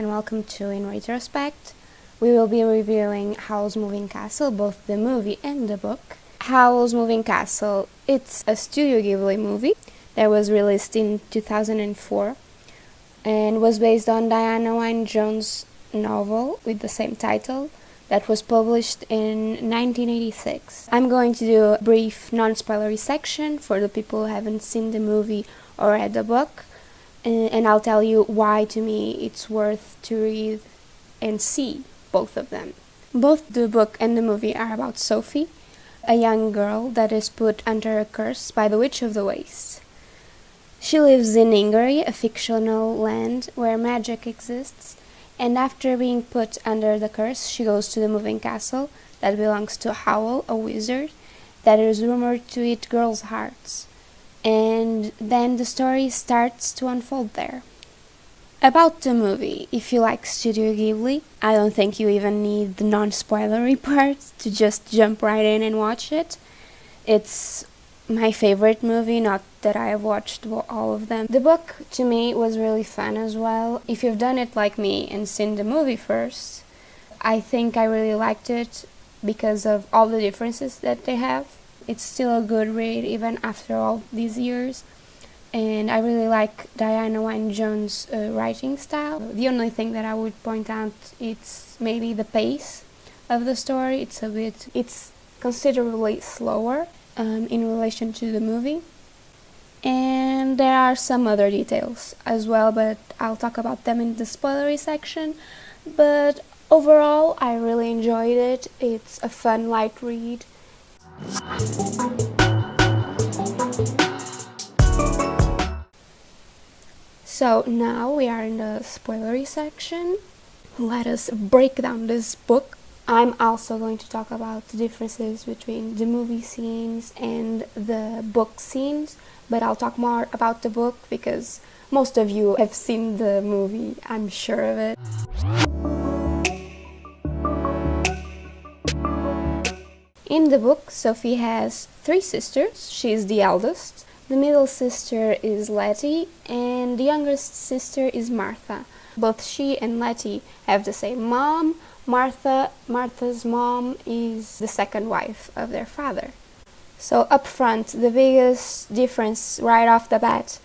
and welcome to In Retrospect. We will be reviewing Howl's Moving Castle, both the movie and the book. Howl's Moving Castle, it's a Studio Ghibli movie that was released in 2004 and was based on Diana Wynne Jones' novel with the same title that was published in 1986. I'm going to do a brief non-spoilery section for the people who haven't seen the movie or read the book, and I'll tell you why to me it's worth to read and see both of them. Both the book and the movie are about Sophie, a young girl that is put under a curse by the Witch of the Waste. She lives in Ingary, a fictional land where magic exists, and after being put under the curse, she goes to the moving castle that belongs to Howl, a wizard that is rumored to eat girls' hearts. And then the story starts to unfold there. About the movie, if you like Studio Ghibli, I don't think you even need the non-spoilery part to just jump right in and watch it. It's my favorite movie, not that I have watched all of them. The book, to me, was really fun as well. If you've done it like me and seen the movie first, I think I really liked it because of all the differences that they have. It's still a good read even after all these years, and I really like Diana Wynne Jones' writing style. The only thing that I would point out is maybe the pace of the story. It's considerably slower in relation to the movie, and there are some other details as well, but I'll talk about them in the spoilery section. But overall, I really enjoyed it. It's a fun, light read. So now we are in the spoilery section. Let us break down this book. I'm also going to talk about the differences between the movie scenes and the book scenes, but I'll talk more about the book because most of you have seen the movie, I'm sure of it. In the book, Sophie has 3 sisters. She is the eldest. The middle sister is Letty, and the youngest sister is Martha. Both she and Letty have the same mom. Martha's mom is the second wife of their father. So up front, the biggest difference right off the bat,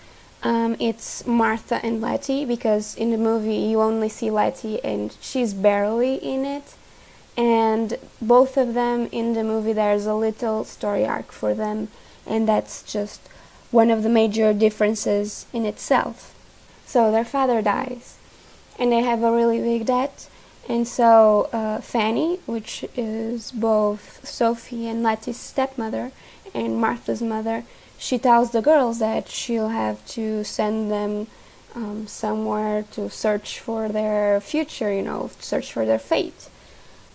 it's Martha and Letty, because in the movie you only see Letty and she's barely in it. And both of them in the movie, there's a little story arc for them, and that's just one of the major differences in itself. So their father dies, and they have a really big debt, and so Fanny, which is both Sophie and Letty's stepmother and Martha's mother, she tells the girls that she'll have to send them somewhere to search for their future, search for their fate.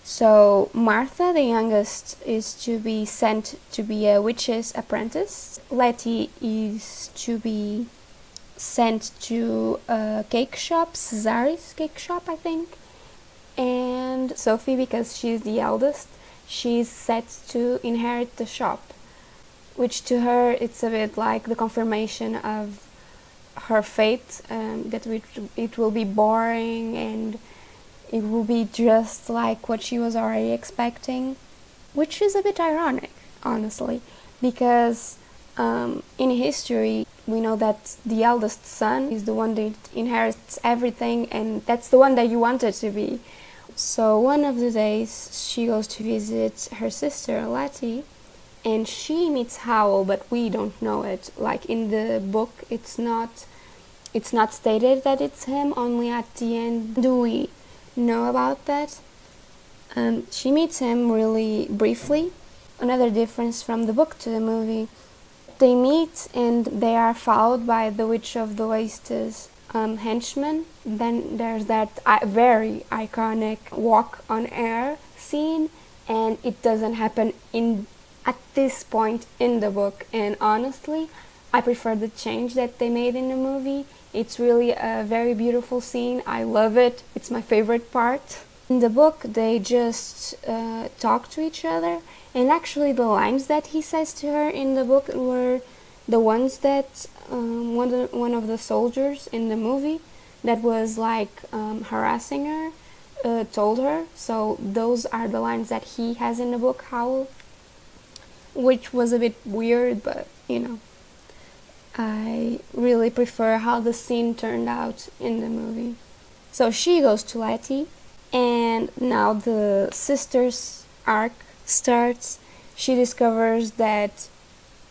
So Martha, the youngest, is to be sent to be a witch's apprentice. Letty is to be sent to a cake shop, Cesare's cake shop, I think. And Sophie, because she's the eldest, she's set to inherit the shop, which to her it's a bit like the confirmation of her fate, that it will be boring and it will be just like what she was already expecting, which is a bit ironic, honestly, because in history we know that the eldest son is the one that inherits everything, and that's the one that you want it to be. So one of the days she goes to visit her sister Letty, and she meets Howl, but we don't know it. Like in the book, it's not stated that it's him. Only at the end do we know about that. She meets him really briefly. Another difference from the book to the movie, they meet and they are followed by the Witch of the Waste's henchmen. Then there's that very iconic walk on air scene, and it doesn't happen at this point in the book, and honestly I prefer the change that they made in the movie. It's really a very beautiful scene. I love it. It's my favorite part. In the book, they just talk to each other, and actually the lines that he says to her in the book were the ones that one of the soldiers in the movie that was like harassing her told her. So those are the lines that he has in the book Howl, which was a bit weird, but I really prefer how the scene turned out in the movie. So she goes to Letty, and now the sisters arc starts. She discovers that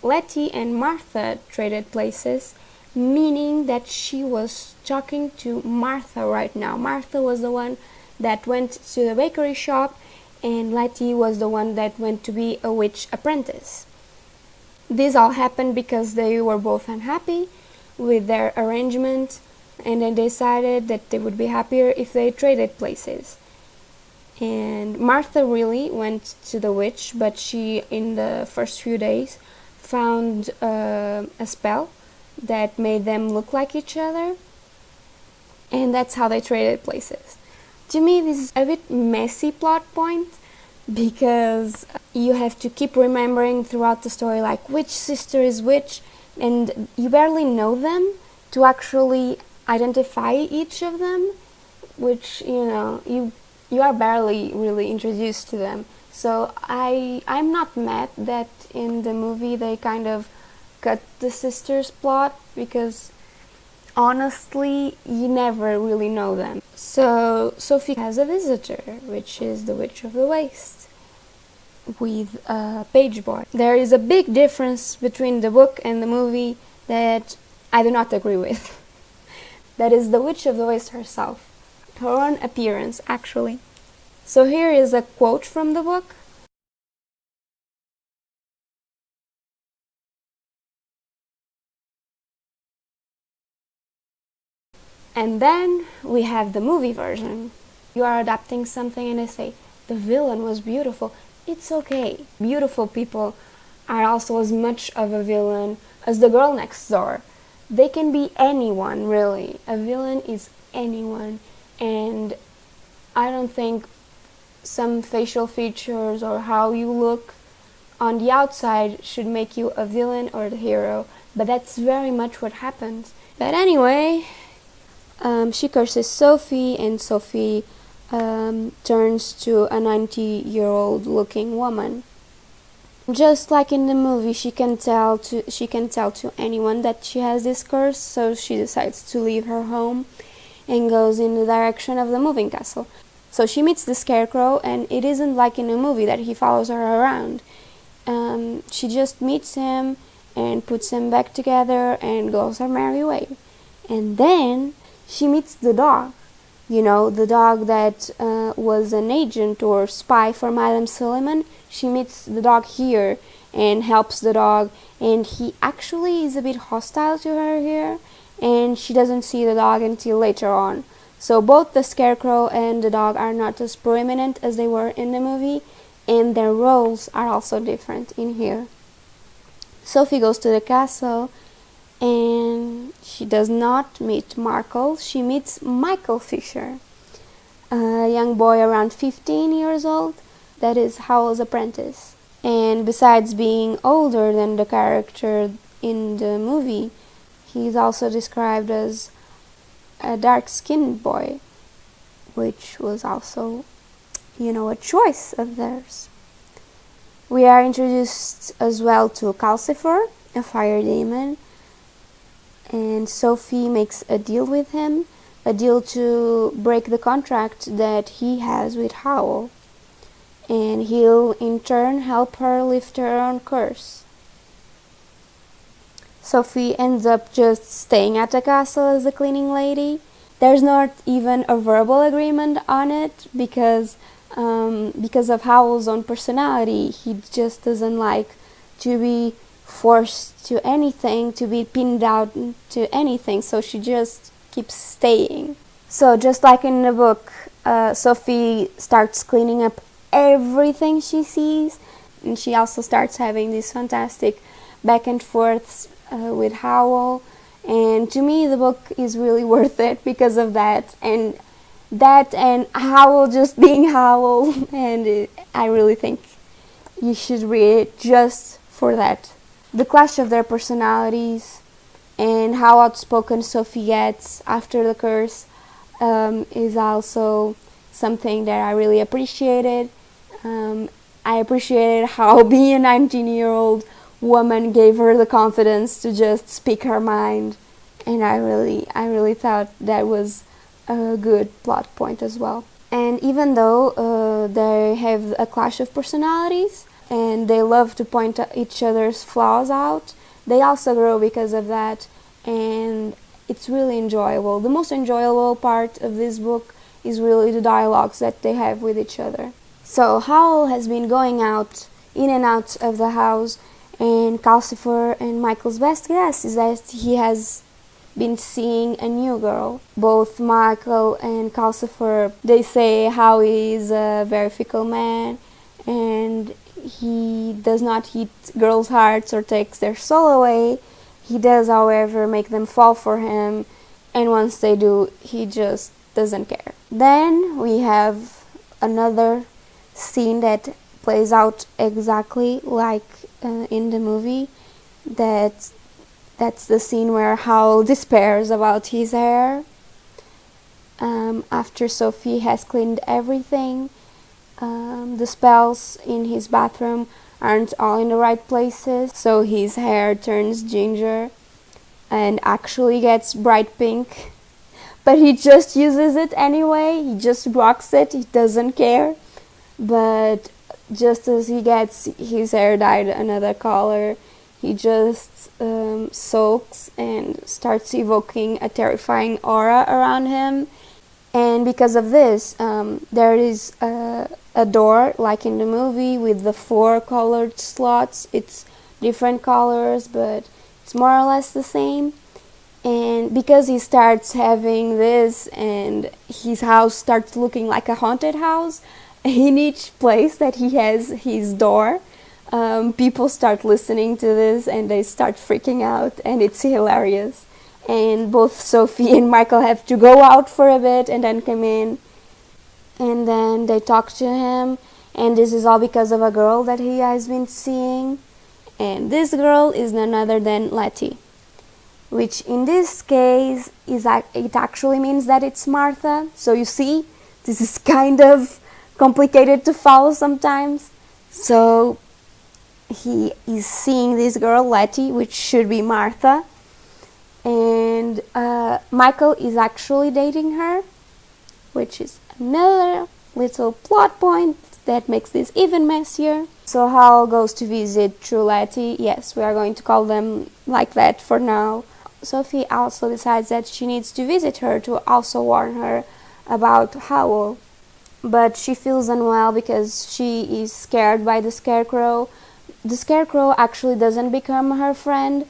Letty and Martha traded places, meaning that she was talking to Martha right now. Martha was the one that went to the bakery shop, and Letty was the one that went to be a witch apprentice. This all happened because they were both unhappy with their arrangement, and they decided that they would be happier if they traded places. And Martha really went to the witch, but she, in the first few days, found a spell that made them look like each other, and that's how they traded places. To me, this is a bit messy plot point, because you have to keep remembering throughout the story like which sister is which, and you barely know them to actually identify each of them, which you are barely really introduced to them. So I'm not mad that in the movie they kind of cut the sisters plot, because honestly you never really know them. So Sophie has a visitor, which is the Witch of the Waste, with a page boy. There is a big difference between the book and the movie that I do not agree with. That is the Witch of the Waste herself. Her own appearance, actually. So here is a quote from the book. And then we have the movie version. You are adapting something and they say, the villain was beautiful. It's okay. Beautiful people are also as much of a villain as the girl next door. They can be anyone, really. A villain is anyone. And I don't think some facial features or how you look on the outside should make you a villain or the hero. But that's very much what happens. But anyway, she curses Sophie, and Sophie turns to a 90-year-old looking woman. Just like in the movie, she can tell to anyone that she has this curse, so she decides to leave her home and goes in the direction of the moving castle. So she meets the Scarecrow, and it isn't like in the movie that he follows her around. She just meets him and puts them back together and goes her merry way. And then she meets the dog. The dog that was an agent or spy for Madame Suliman. She meets the dog here and helps the dog, and he actually is a bit hostile to her here, and she doesn't see the dog until later on. So both the Scarecrow and the dog are not as prominent as they were in the movie, and their roles are also different in here. Sophie goes to the castle, and she does not meet Markle. She meets Michael Fisher, a young boy around 15 years old that is Howl's apprentice. And besides being older than the character in the movie, he's also described as a dark-skinned boy, which was also, a choice of theirs. We are introduced as well to Calcifer, a fire demon, and Sophie makes a deal with him, a deal to break the contract that he has with Howl, and he'll in turn help her lift her own curse. Sophie ends up just staying at the castle as a cleaning lady. There's not even a verbal agreement on it, because of Howl's own personality. He just doesn't like to be forced to anything, to be pinned down to anything, so she just keeps staying. So just like in the book, Sophie starts cleaning up everything she sees, and she also starts having these fantastic back and forths with Howl, and to me the book is really worth it because of that and Howl just being Howl, and I really think you should read it just for that. The clash of their personalities and how outspoken Sophie gets after the curse is also something that I really appreciated. I appreciated how being a 19-year-old woman gave her the confidence to just speak her mind, and I really thought that was a good plot point as well. And even though they have a clash of personalities and they love to point each other's flaws out, they also grow because of that, and it's really enjoyable. The most enjoyable part of this book is really the dialogues that they have with each other. So Howl has been going out, in and out of the house, and Calcifer and Michael's best guess is that he has been seeing a new girl. Both Michael and Calcifer, they say how he is a very fickle man and he does not hit girls' hearts or takes their soul away. He does, however, make them fall for him, and once they do, he just doesn't care. Then we have another scene that plays out exactly like in the movie. That's the scene where Howl despairs about his hair. After Sophie has cleaned everything, the spells in his bathroom aren't all in the right places, so his hair turns ginger and actually gets bright pink. But he just uses it anyway, he just rocks it, he doesn't care. But just as he gets his hair dyed another color, he just sulks and starts evoking a terrifying aura around him. And because of this, there is a door, like in the movie, with the 4 colored slots. It's different colors, but it's more or less the same. And because he starts having this and his house starts looking like a haunted house, in each place that he has his door, people start listening to this and they start freaking out, and it's hilarious. And both Sophie and Michael have to go out for a bit and then come in, and then they talk to him, and this is all because of a girl that he has been seeing, and this girl is none other than Letty, which in this case it actually means that it's Martha. So you see, this is kind of complicated to follow sometimes. So he is seeing this girl Letty, which should be Martha, and Michael is actually dating her, which is another little plot point that makes this even messier. So Howl goes to visit True Letty. Yes, we are going to call them like that for now. Sophie also decides that she needs to visit her to also warn her about Howl, but she feels unwell because she is scared by the Scarecrow. The Scarecrow actually doesn't become her friend.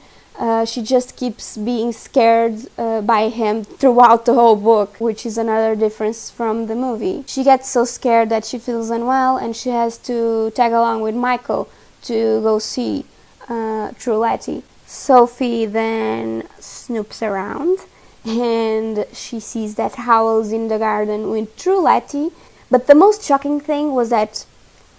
She just keeps being scared by him throughout the whole book, which is another difference from the movie. She gets so scared that she feels unwell and she has to tag along with Michael to go see True Letty. Sophie then snoops around and she sees that Howl's in the garden with True Letty. But the most shocking thing was that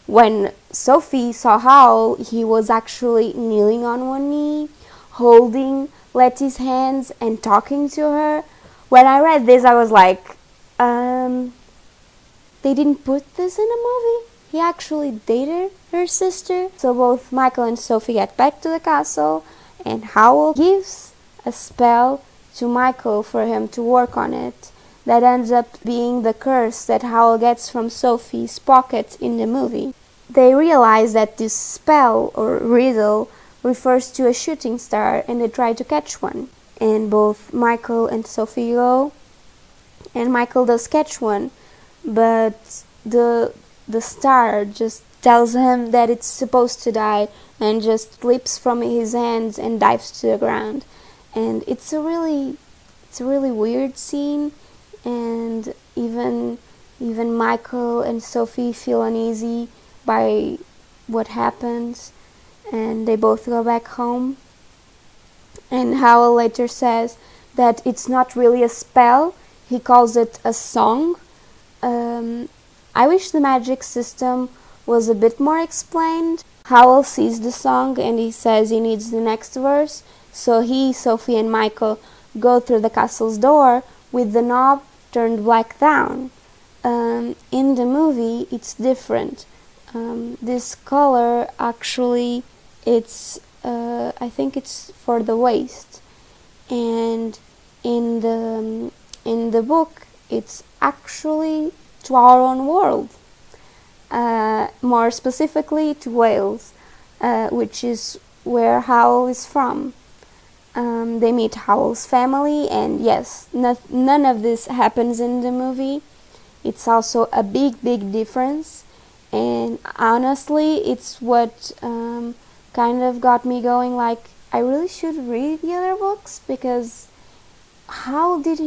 when Sophie saw Howl, he was actually kneeling on one knee, holding Letty's hands and talking to her. When I read this, I was like, they didn't put this in a movie? He actually dated her sister? So both Michael and Sophie get back to the castle, and Howl gives a spell to Michael for him to work on it. That ends up being the curse that Howl gets from Sophie's pocket in the movie. They realize that this spell or riddle refers to a shooting star, and they try to catch one. And both Michael and Sophie go, and Michael does catch one, but the star just tells him that it's supposed to die and just slips from his hands and dives to the ground. And it's a really weird scene, and even Michael and Sophie feel uneasy by what happens, and they both go back home. And Howl later says that it's not really a spell, he calls it a song. I wish the magic system was a bit more explained. Howl sees the song and he says he needs the next verse, So he, Sophie, and Michael go through the castle's door with the knob turned black down. In the movie, it's different. This color actually, I think it's for the waist, and in the book, it's actually to our own world. More specifically to Wales, which is where Howl is from. They meet Howl's family, and yes, none of this happens in the movie. It's also a big difference, and honestly, it's what kind of got me going, like, I really should read the other books, because how did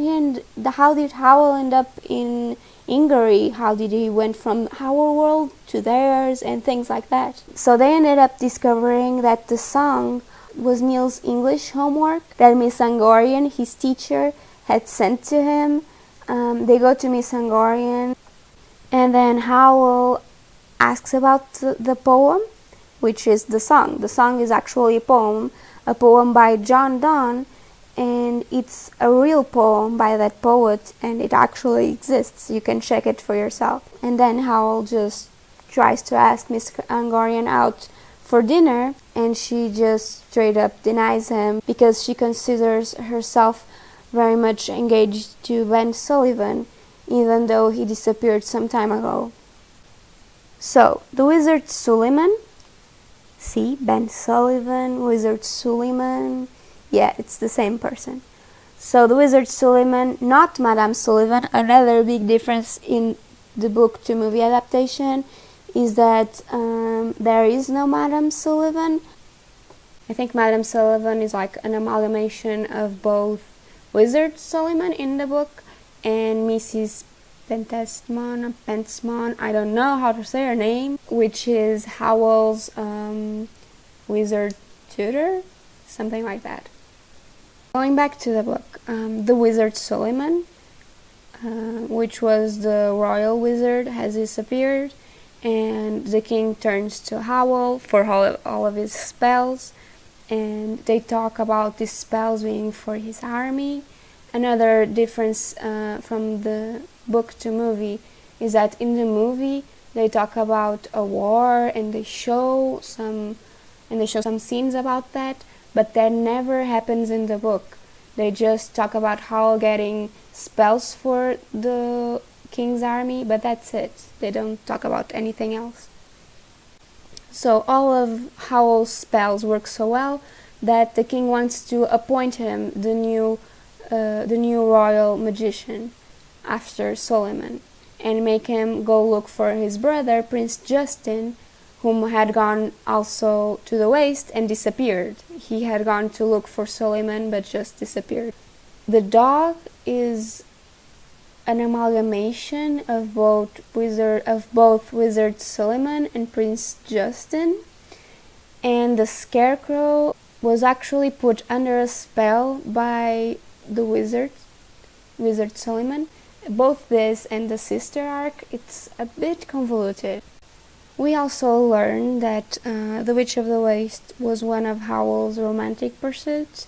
Howl end up in Ingery? How did he went from our world to theirs and things like that? So they ended up discovering that the song was Neil's English homework that Miss Angorian, his teacher, had sent to him. They go to Miss Angorian, and then Howl asks about the poem, which is the song. The song is actually a poem by John Donne, and it's a real poem by that poet, and it actually exists. You can check it for yourself. And then Howl just tries to ask Miss Angorian out for dinner, and she just straight up denies him because she considers herself very much engaged to Ben Sullivan, even though he disappeared some time ago. So, the wizard Suliman, see, Ben Sullivan, wizard Suliman, yeah, it's the same person. So the wizard Suliman, not Madame Sullivan. Another big difference in the book to movie adaptation is that there is no Madame Sullivan. I think Madame Sullivan is like an amalgamation of both Wizard Suliman in the book and Mrs. Pentsmon, I don't know how to say her name, which is Howell's wizard tutor, something like that. Going back to the book, the wizard Suliman, which was the royal wizard, has disappeared, and the king turns to Howl for all of his spells, and they talk about these spells being for his army. Another difference from the book to movie is that in the movie they talk about a war and they show some scenes about that, but that never happens in the book. They just talk about Howl getting spells for the king's army, but that's it. They don't talk about anything else. So all of Howl's spells work so well that the king wants to appoint him the new royal magician after Suliman, and make him go look for his brother Prince Justin, whom had gone also to the waste and disappeared. He had gone to look for Suliman but just disappeared. The dog is an amalgamation of both Wizard Suliman and Prince Justin, and the scarecrow was actually put under a spell by the wizard Suliman. Both this and the sister arc, it's a bit convoluted. We also learned that The Witch of the Waste was one of Howell's romantic pursuits,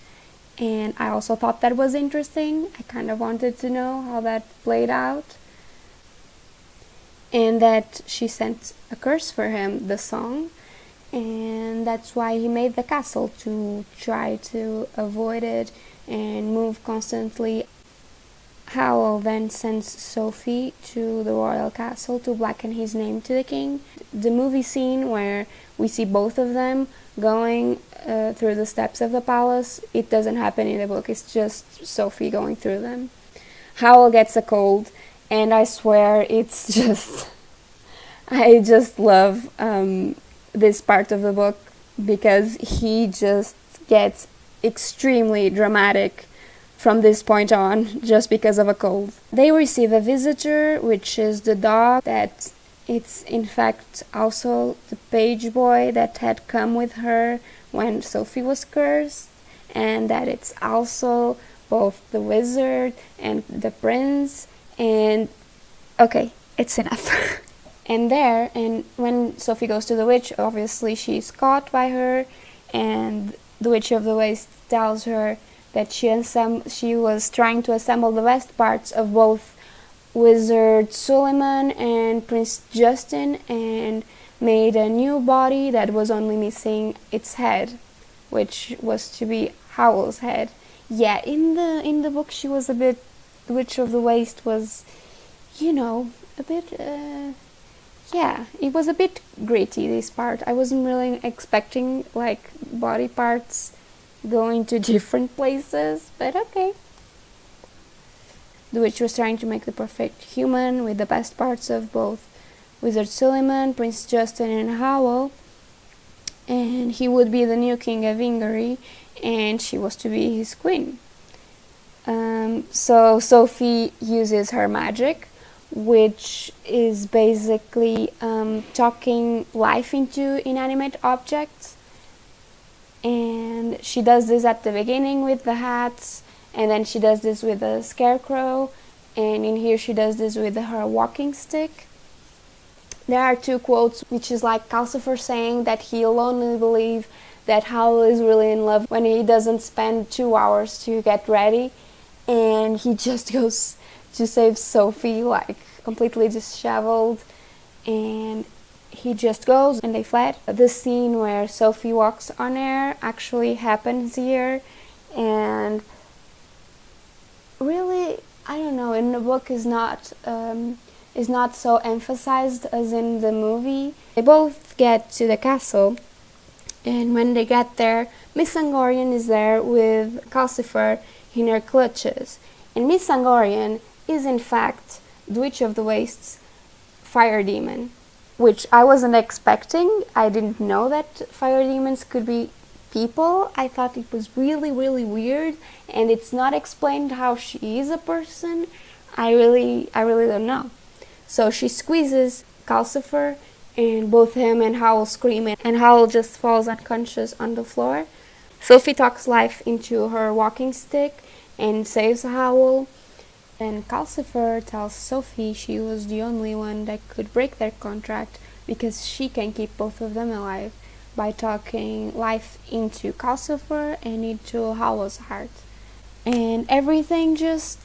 and I also thought that was interesting. I kind of wanted to know how that played out. And that she sent a curse for him, the song, and that's why he made the castle, to try to avoid it and move constantly. Howl then sends Sophie to the royal castle to blacken his name to the king. The movie scene where we see both of them going through the steps of the palace, it doesn't happen in the book. It's just Sophie going through them. Howl gets a cold, and I swear it's just... I just love this part of the book because he just gets extremely dramatic from this point on, just because of a cold. They receive a visitor, which is the dog, that it's in fact also the page boy that had come with her when Sophie was cursed, and that it's also both the wizard and the prince, and okay, it's enough. And when Sophie goes to the witch, obviously she's caught by her, and the Witch of the Waste tells her that she was trying to assemble the best parts of both Wizard Suliman and Prince Justin and made a new body that was only missing its head, which was to be Howl's head. Yeah, in the book she was a bit, the Witch of the Waste was, a bit yeah, it was a bit gritty, this part. I wasn't really expecting like body parts going to different places, but okay. The witch was trying to make the perfect human with the best parts of both Wizard Suliman, Prince Justin, and Howl, and he would be the new king of Ingery, and she was to be his queen. So Sophie uses her magic, which is basically talking life into inanimate objects, and she does this at the beginning with the hats, and then she does this with the scarecrow, and in here she does this with her walking stick. There are two quotes, which is like Calcifer saying that he'll only believe that Howl is really in love when he doesn't spend 2 hours to get ready, and he just goes to save Sophie like completely disheveled, and he just goes and they fled. The scene where Sophie walks on air actually happens here, and really, I don't know, in the book is not so emphasized as in the movie. They both get to the castle, and when they get there, Miss Angorian is there with Calcifer in her clutches, and Miss Angorian is in fact the Witch of the Waste's fire demon, which I wasn't expecting. I didn't know that fire demons could be people. I thought it was really, really weird, and it's not explained how she is a person. I really don't know. So she squeezes Calcifer, and both him and Howl scream, and Howl just falls unconscious on the floor. Sophie talks life into her walking stick and saves Howl. And Calcifer tells Sophie she was the only one that could break their contract because she can keep both of them alive by talking life into Calcifer and into Howl's heart. And everything just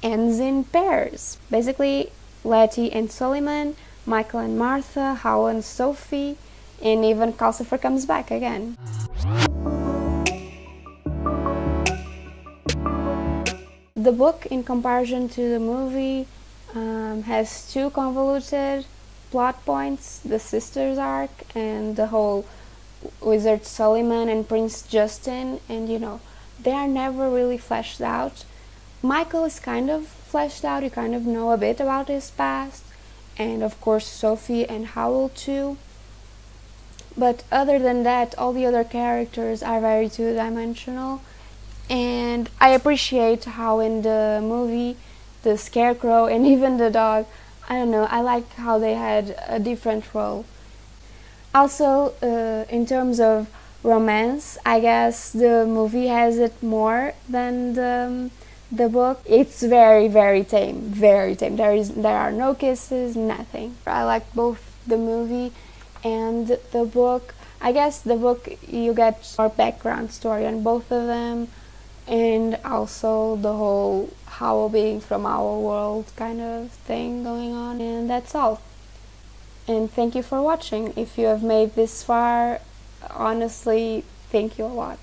ends in pairs. Basically, Letty and Suliman, Michael and Martha, Howl and Sophie, and even Calcifer comes back again. The book, in comparison to the movie, has two convoluted plot points: the sisters arc and the whole Wizard Suliman and Prince Justin, and they are never really fleshed out. Michael is kind of fleshed out, you kind of know a bit about his past, and of course Sophie and Howl too. But other than that, all the other characters are very two-dimensional. And I appreciate how in the movie, the scarecrow and even the dog, I don't know, I like how they had a different role. Also, in terms of romance, I guess the movie has it more than the book. It's very, very tame, very tame. There are no kisses, nothing. I like both the movie and the book. I guess the book, you get more background story on both of them, and also the whole Howl being from our world kind of thing going on, and that's all. And thank you for watching. If you have made this far, honestly, thank you a lot.